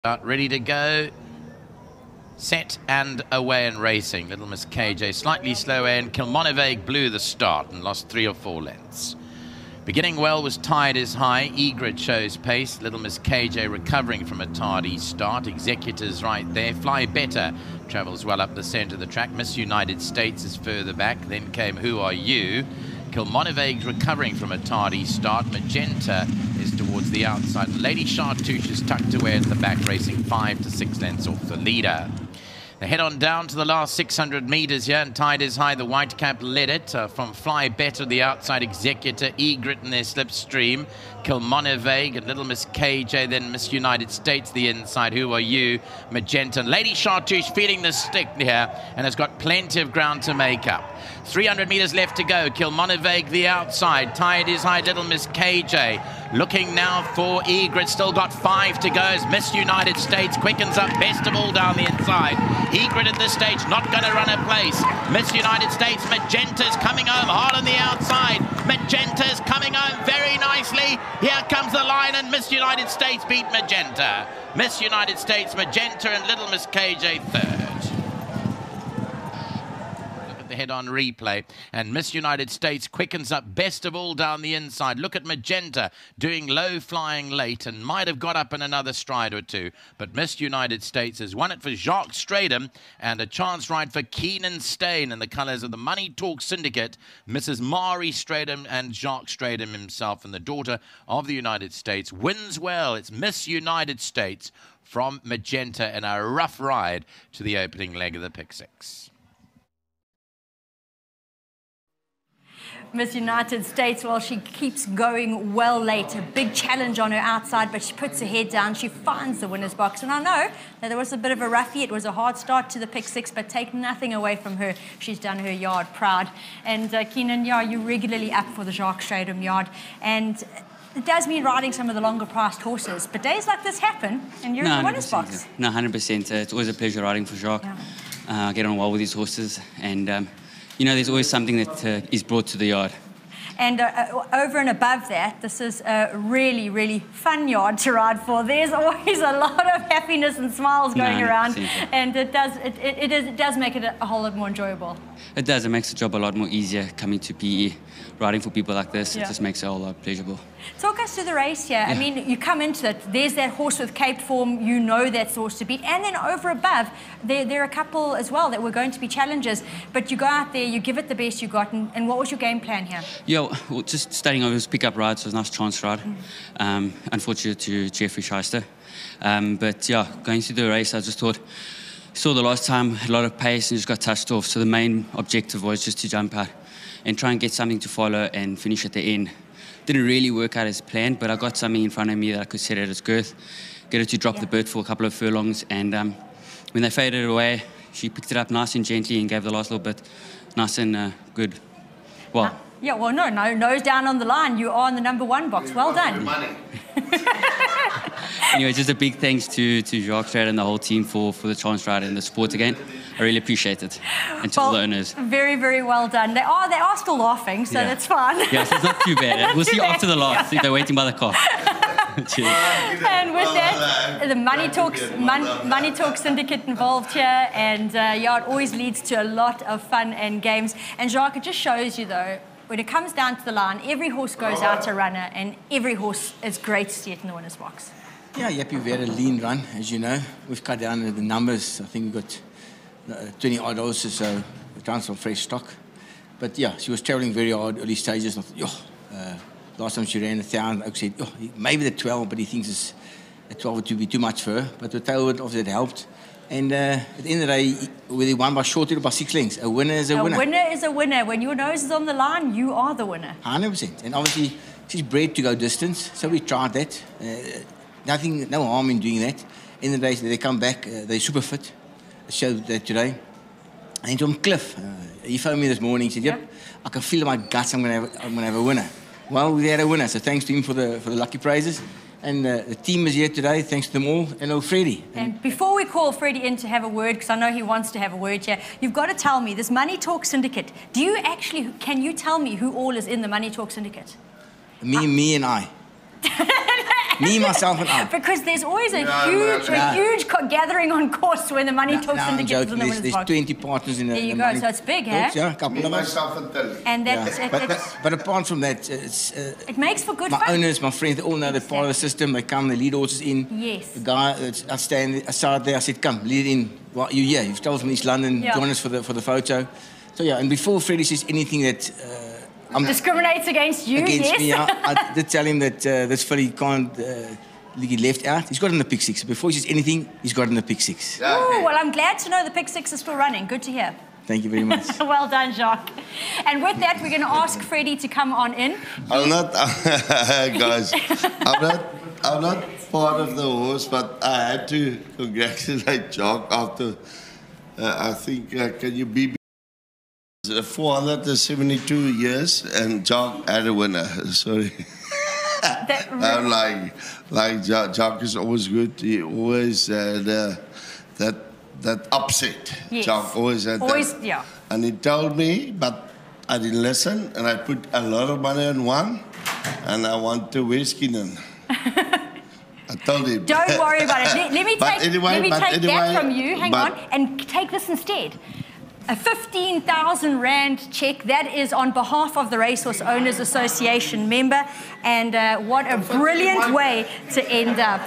Ready to go, set and away and racing. Little Miss KJ slightly slower, and Kilmoniveg blew the start and lost 3 or 4 lengths. Beginning well was Tide is High. Egret shows pace. Little Miss KJ recovering from a tardy start. Executors right there. Fly Better travels well up the centre of the track. Miss United States is further back. Then came Who Are You? Kilmoniveg recovering from a tardy start. Magenta is towards the outside. Lady Chartouche is tucked away at the back, racing 5 to 6 lengths off the leader. They head on down to the last 600 metres here, and Tide is High. The white cap led it from Fly Better, the outside Executor, Egret in their slipstream, Kilmoniveg and Little Miss KJ, then Miss United States, the inside. Who Are You? Magenta. Lady Chartouche feeling the stick here and has got plenty of ground to make up. 300 metres left to go. Kilmoniveg the outside. Tide is High. Little Miss KJ looking now for Egret. Still got 5 to go as Miss United States quickens up best of all down the inside. Egret at this stage not going to run a place. Miss United States, Magenta's coming home hard on the outside. Magenta's coming home very nicely. Here comes the line, and Miss United States beat Magenta. Miss United States, Magenta and Little Miss KJ third. The head-on replay, and Miss United States quickens up best of all down the inside. Look at Magenta doing low flying late and might have got up in another stride or two, but Miss United States has won it for Jacques Stratum, and a chance ride for Keenan Steyn in the colours of the Money Talk Syndicate. Mrs. Mari Stratum and Jacques Stratum himself, and the daughter of the United States, wins well. It's Miss United States from Magenta in a rough ride to the opening leg of the pick 6. Miss United States, well, she keeps going well late. A big challenge on her outside, but she puts her head down. She finds the winner's box. And I know that there was a bit of a roughie. It was a hard start to the pick 6, but take nothing away from her. She's done her yard proud. And Keenan, yeah, you're regularly up for the Jacques Stratum yard. And it does mean riding some of the longer priced horses. But days like this happen, and you're in the winner's box. No, 100%. It's always a pleasure riding for Jacques. Yeah. I get on well with these horses. And you know, there's always something that is brought to the yard. And over and above that, this is a really, really fun yard to ride for. There's always a lot of happiness and smiles going around, and it does make it a whole lot more enjoyable. It does. It makes the job a lot more easier coming to PE. Riding for people like this, it just makes it a whole lot pleasurable. Talk us through the race here. I mean, you come into it, there's that horse with Cape Form, you know that's the horse to beat. And then over above, there are a couple as well that were going to be challengers. But you go out there, you give it the best you got. And what was your game plan here? Yeah, well, just starting over his pick-up ride, so it was a nice chance ride. Unfortunate to Jeffrey Shyster. But yeah, going through the race, I just thought, saw the last time, a lot of pace and just got touched off. So the main objective was just to jump out and try and get something to follow and finish at the end. Didn't really work out as planned, but I got something in front of me that I could set at its girth, get her to drop the bird for a couple of furlongs, and when they faded away, she picked it up nice and gently and gave the last little bit nice and good. Well, yeah, well, no, nose down on the line. You are in the #1 box. Well done. Anyway, just a big thanks to Jacques Stratum and the whole team for the chance ride and the support again. I really appreciate it. And to all the owners. Very, very well done. They are still laughing, so that's fine. Yeah, so it's not too bad. We'll see you after the last. They're waiting by the car. Cheers. And with that, the Money Talk Syndicate involved here, and yeah, it always leads to a lot of fun and games. And Jacques, it just shows you though, when it comes down to the line, every horse goes out to runner, and every horse is great to see it in the winner's box. Yeah, Yappy, we had a lean run, as you know. We've cut down the numbers. I think we've got 20 odd horses, so we're trying some fresh stock. But yeah, she was travelling very hard early stages. I thought, last time she ran 1,000, Oak said, maybe the 12, but he thinks the 12 would be too much for her. But the tailwind of that helped. And at the end of the day, whether he won by short or by 6 lengths, a winner is a winner. A winner is a winner. When your nose is on the line, you are the winner. 100%. And obviously, she's bred to go distance, so we tried that. No harm in doing that. In the days they come back, they're super fit. I showed that today. And John Cliff, he phoned me this morning. He said, "Yep, I can feel in my guts. I'm gonna have a winner." Well, we had a winner, so thanks to him for the lucky prizes. And the team is here today, thanks to them all, and Freddie. And before we call Freddie in to have a word, because I know he wants to have a word here, you've got to tell me, this Money Talk Syndicate, can you tell me who all is in the Money Talk Syndicate? Me and I. Me, myself, and I. Because there's always a huge gathering on course when the money talks and the gets in the winner's There's box. 20 partners in the There you the go, money so it's big, box, eh? Yeah, a couple of us. Myself and Tilly. And that's, But apart from that, it makes for good my fun. owners, my friends, they all know they're part of the system. They come, they lead horses in. Yes. The guy, I stand aside there, I said, come, lead it in. Well, you've told from East London, Yeah. join us for the photo. So yeah, and before Freddie says anything that Discriminates against you, yes. me, I did tell him that this filly can't get left out. He's got it in the pick six. Before he says anything, he's got it in the pick six. Oh, well, I'm glad to know the pick six is still running. Good to hear. Thank you very much. Well done, Jacques. And with that, we're going to ask Freddie to come on in. I'm not, guys, I'm not part of the horse, but I had to congratulate Jacques after, I think, can you be 472 years, and Jacques had a winner. Sorry. I'm like Jacques is always good. He always had that upset. Yes. Jacques always had that. Yeah. And he told me, but I didn't listen, and I put a lot of money on one, and I want to wear Skinnen. I told him. Don't worry about it. Let me take that from you. Hang on. And take this instead. A 15,000 Rand check. That is on behalf of the Racehorse Owners Association member. And what a brilliant way to end up.